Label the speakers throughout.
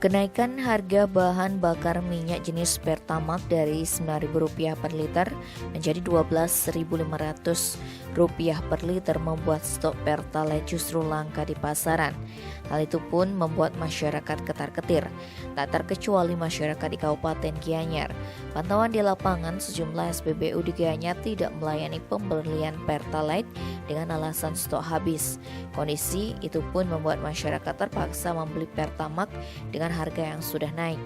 Speaker 1: Kenaikan harga bahan bakar minyak jenis Pertamax dari Rp9.000 per liter menjadi Rp12.500 per liter membuat stok Pertalite justru langka di pasaran. Hal itu pun membuat masyarakat ketar-ketir, tak terkecuali masyarakat di Kabupaten Gianyar. Pantauan di lapangan, sejumlah SPBU di Gianyar tidak melayani pembelian Pertalite dengan alasan stok habis. Kondisi itu pun membuat masyarakat terpaksa membeli Pertamax dengan harga yang sudah naik.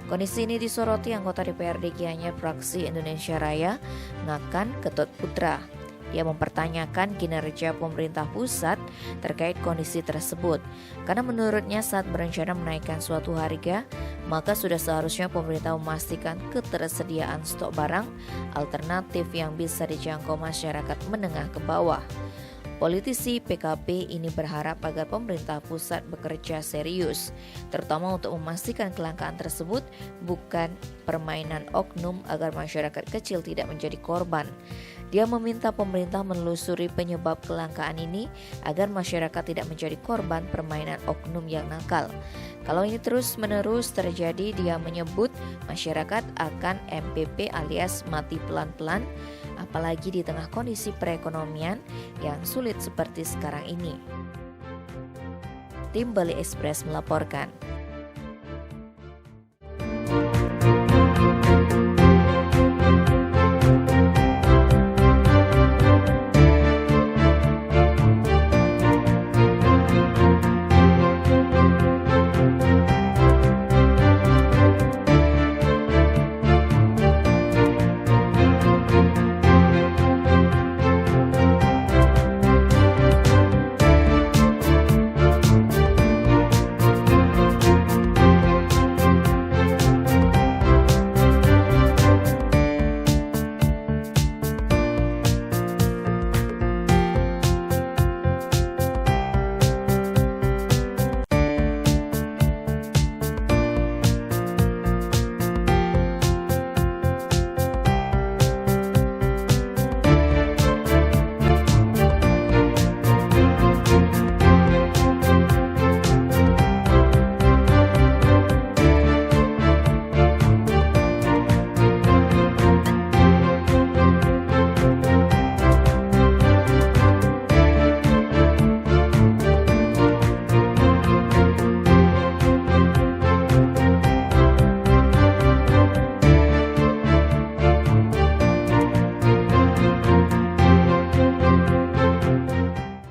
Speaker 1: Kondisi ini disoroti anggota DPRD Gianyar fraksi Indonesia Raya, Ngakan Ketut Putra. Dia mempertanyakan kinerja pemerintah pusat terkait kondisi tersebut. Karena menurutnya saat berencana menaikkan suatu harga, maka sudah seharusnya pemerintah memastikan ketersediaan stok barang alternatif yang bisa dijangkau masyarakat menengah ke bawah. Politisi PKB ini berharap agar pemerintah pusat bekerja serius, terutama untuk memastikan kelangkaan tersebut bukan permainan oknum agar masyarakat kecil tidak menjadi korban. Dia meminta pemerintah menelusuri penyebab kelangkaan ini agar masyarakat tidak menjadi korban permainan oknum yang nakal. Kalau ini terus-menerus terjadi, dia menyebut masyarakat akan MPP alias mati pelan-pelan, apalagi di tengah kondisi perekonomian yang sulit seperti sekarang ini. Tim Bali Express melaporkan.